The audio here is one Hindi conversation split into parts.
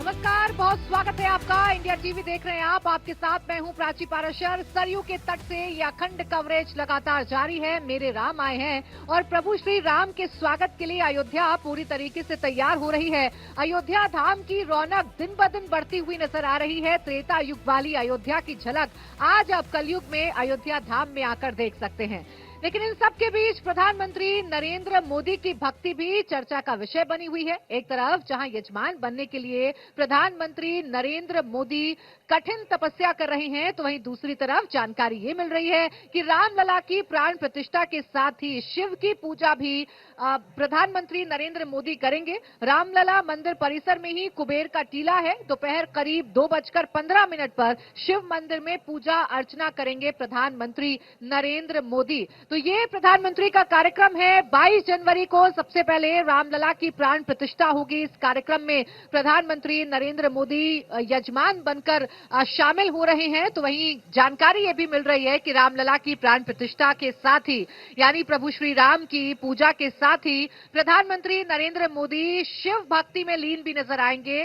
नमस्कार, बहुत स्वागत है आपका। इंडिया टीवी देख रहे हैं आप। आपके साथ मैं हूं प्राची पाराशर। सरयू के तट से ये अखंड कवरेज लगातार जारी है। मेरे राम आए हैं और प्रभु श्री राम के स्वागत के लिए अयोध्या पूरी तरीके से तैयार हो रही है। अयोध्या धाम की रौनक दिन ब दिन बढ़ती हुई नजर आ रही है। त्रेता युग वाली अयोध्या की झलक आज आप कलयुग में अयोध्या धाम में आकर देख सकते हैं। लेकिन इन सब के बीच प्रधानमंत्री नरेंद्र मोदी की भक्ति भी चर्चा का विषय बनी हुई है। एक तरफ जहां यजमान बनने के लिए प्रधानमंत्री नरेंद्र मोदी कठिन तपस्या कर रहे हैं, तो वहीं दूसरी तरफ जानकारी ये मिल रही है कि रामलला की प्राण प्रतिष्ठा के साथ ही शिव की पूजा भी प्रधानमंत्री नरेंद्र मोदी करेंगे। रामलला मंदिर परिसर में ही कुबेर का टीला है। दोपहर करीब 2:15 पर शिव मंदिर में पूजा अर्चना करेंगे प्रधानमंत्री नरेंद्र मोदी। तो ये प्रधानमंत्री का कार्यक्रम है। 22 जनवरी को सबसे पहले रामलला की प्राण प्रतिष्ठा होगी। इस कार्यक्रम में प्रधानमंत्री नरेंद्र मोदी यजमान बनकर शामिल हो रहे हैं। तो वहीं जानकारी ये भी मिल रही है कि रामलला की प्राण प्रतिष्ठा के साथ ही यानी प्रभु श्री राम की पूजा के साथ ही प्रधानमंत्री नरेंद्र मोदी शिव भक्ति में लीन भी नजर आएंगे।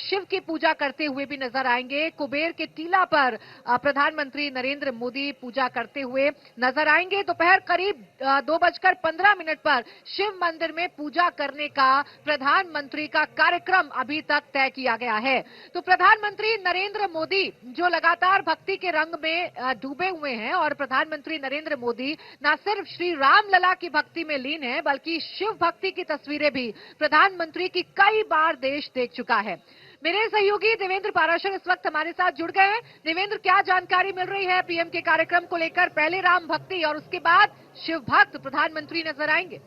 शिव की पूजा करते हुए भी नजर आएंगे। कुबेर के टीला पर प्रधानमंत्री नरेंद्र मोदी पूजा करते हुए नजर आएंगे। दोपहर करीब 2:15 पर शिव मंदिर में पूजा करने का प्रधानमंत्री का कार्यक्रम अभी तक तय किया गया है। तो प्रधानमंत्री नरेंद्र मोदी जो लगातार भक्ति के रंग में डूबे हुए हैं और प्रधानमंत्री नरेंद्र मोदी न सिर्फ श्री रामलला की भक्ति में लीन है बल्कि शिव भक्ति की तस्वीरें भी प्रधानमंत्री की कई बार देश देख चुका है। मेरे सहयोगी देवेंद्र पाराशर इस वक्त हमारे साथ जुड़ गए हैं। देवेंद्र, क्या जानकारी मिल रही है पीएम के कार्यक्रम को लेकर? पहले राम भक्ति और उसके बाद शिव भक्त प्रधानमंत्री नजर आएंगे।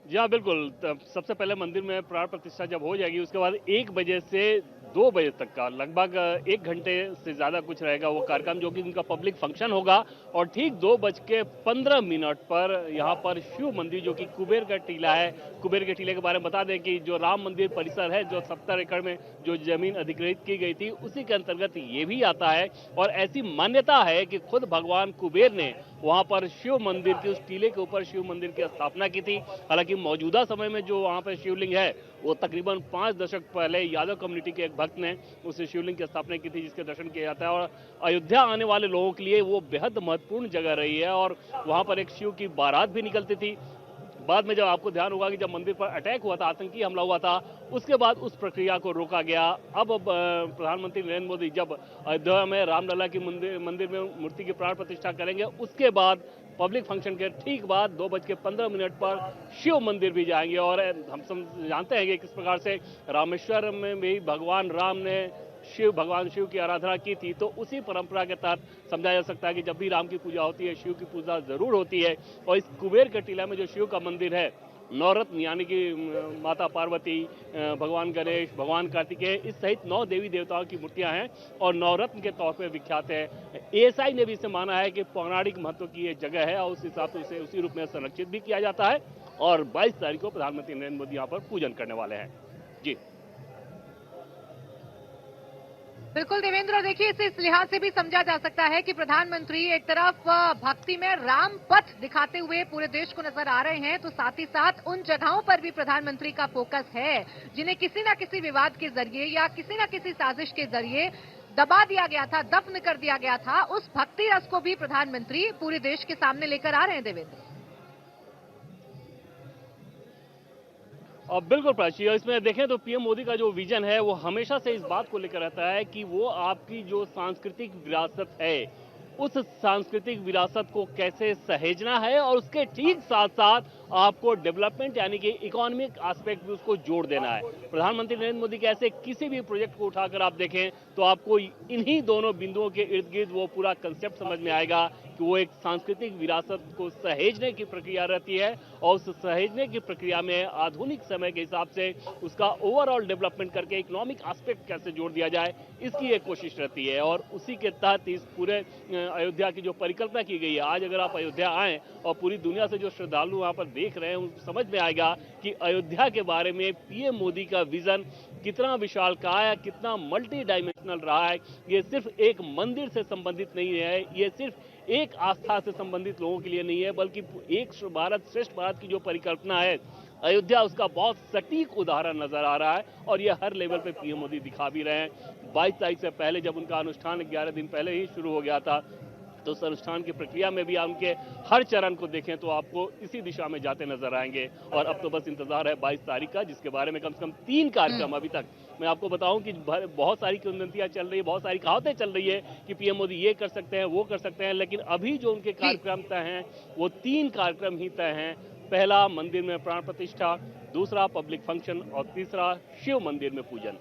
जी हाँ, बिल्कुल। सबसे पहले मंदिर में प्राण प्रतिष्ठा जब हो जाएगी उसके बाद 1 बजे से 2 बजे तक का लगभग 1 घंटे से ज़्यादा कुछ रहेगा वो कार्यक्रम, जो कि उनका पब्लिक फंक्शन होगा। और ठीक 2:15 पर यहाँ पर शिव मंदिर, जो कि कुबेर का टीला है, कुबेर के टीले के बारे में बता दें कि जो राम मंदिर परिसर है, जो 70 एकड़ में जो जमीन अधिग्रहित की गई थी, उसी के अंतर्गत ये भी आता है। और ऐसी मान्यता है कि खुद भगवान कुबेर ने वहाँ पर शिव मंदिर के उस टीले के ऊपर शिव मंदिर की स्थापना की थी। हालांकि मौजूदा समय में जो वहाँ पर शिवलिंग है वो तकरीबन 5 दशक पहले यादव कम्युनिटी के एक भक्त ने उस शिवलिंग की स्थापना की थी, जिसके दर्शन किया जाता है। और अयोध्या आने वाले लोगों के लिए वो बेहद महत्वपूर्ण जगह रही है। और वहाँ पर एक शिव की बारात भी निकलती थी। बाद में जब आपको ध्यान होगा कि जब मंदिर पर अटैक हुआ था, आतंकी हमला हुआ था, उसके बाद उस प्रक्रिया को रोका गया। अब प्रधानमंत्री नरेंद्र मोदी जब अयोध्या में रामलला की मंदिर में मूर्ति की प्राण प्रतिष्ठा करेंगे, उसके बाद पब्लिक फंक्शन के ठीक बाद 2:15 पर शिव मंदिर भी जाएंगे। और हम सब जानते हैं कि किस प्रकार से रामेश्वर में भी भगवान राम ने भगवान शिव की आराधना की थी। तो उसी परंपरा के तहत समझा जा सकता है कि जब भी राम की पूजा होती है, शिव की पूजा जरूर होती है। और इस कुबेर के टीला में जो शिव का मंदिर है, नवरत्न यानी कि माता पार्वती, भगवान गणेश, भगवान कार्तिकेय, इस सहित 9 देवी देवताओं की मूर्तियां हैं और नवरत्न के तौर पर विख्यात है। एएसआई ने भी इसे माना है कि पौराणिक महत्व की ये जगह है और उस हिसाब से इसे उसी रूप में संरक्षित भी किया जाता है। और 22 तारीख को प्रधानमंत्री नरेंद्र मोदी यहाँ पर पूजन करने वाले हैं। जी बिल्कुल देवेंद्र, देखिए इसे इस लिहाज से भी समझा जा सकता है कि प्रधानमंत्री एक तरफ भक्ति में राम पथ दिखाते हुए पूरे देश को नजर आ रहे हैं, तो साथ ही साथ उन जगहों पर भी प्रधानमंत्री का फोकस है जिन्हें किसी न किसी विवाद के जरिए या किसी न किसी साजिश के जरिए दबा दिया गया था, दफन कर दिया गया था। उस भक्ति रस को भी प्रधानमंत्री पूरे देश के सामने लेकर आ रहे हैं देवेंद्र। अब बिल्कुल प्राची, इसमें देखें तो पीएम मोदी का जो विजन है वो हमेशा से इस बात को लेकर रहता है कि वो आपकी जो सांस्कृतिक विरासत है, उस सांस्कृतिक विरासत को कैसे सहेजना है और उसके ठीक साथ साथ आपको डेवलपमेंट यानी कि इकोनॉमिक एस्पेक्ट भी उसको जोड़ देना है। प्रधानमंत्री नरेंद्र मोदी के ऐसे किसी भी प्रोजेक्ट को उठाकर आप देखें तो आपको इन्हीं दोनों बिंदुओं के इर्द गिर्द वो पूरा कंसेप्ट समझ में आएगा कि वो एक सांस्कृतिक विरासत को सहेजने की प्रक्रिया रहती है और उस सहेजने की प्रक्रिया में आधुनिक समय के हिसाब से उसका ओवरऑल डेवलपमेंट करके इकोनॉमिक एस्पेक्ट कैसे जोड़ दिया जाए, इसकी एक कोशिश रहती है। और उसी के तहत इस पूरे अयोध्या की जो परिकल्पना की गई है, आज अगर आप अयोध्या आएँ और पूरी दुनिया से जो श्रद्धालु वहाँ पर देख रहे हैं, उनको समझ में आएगा कि अयोध्या के बारे में पीएम मोदी का विजन कितना विशालकाय, कितना मल्टी डायमेंशनल रहा है। ये सिर्फ एक मंदिर से संबंधित नहीं है, ये सिर्फ एक आस्था से संबंधित लोगों के लिए नहीं है, बल्कि एक भारत श्रेष्ठ भारत की जो परिकल्पना है अयोध्या उसका बहुत सटीक उदाहरण नजर आ रहा है और ये हर लेवल पे पीएम मोदी दिखा भी रहे हैं। 22 तारीख से पहले जब उनका अनुष्ठान 11 दिन पहले ही शुरू हो गया था, तो उस अनुष्ठान की प्रक्रिया में भी आप उनके हर चरण को देखें तो आपको इसी दिशा में जाते नजर आएंगे। और अब तो बस इंतजार है 22 तारीख का, जिसके बारे में कम से कम 3 कार्यक्रम अभी तक मैं आपको बताऊं कि बहुत सारी किंवदंतियां चल रही है, बहुत सारी कहावतें चल रही है कि पीएम मोदी ये कर सकते हैं, वो कर सकते हैं, लेकिन अभी जो उनके कार्यक्रम तय हैं वो 3 कार्यक्रम ही तय हैं। पहला मंदिर में प्राण प्रतिष्ठा, दूसरा पब्लिक फंक्शन और तीसरा शिव मंदिर में पूजन।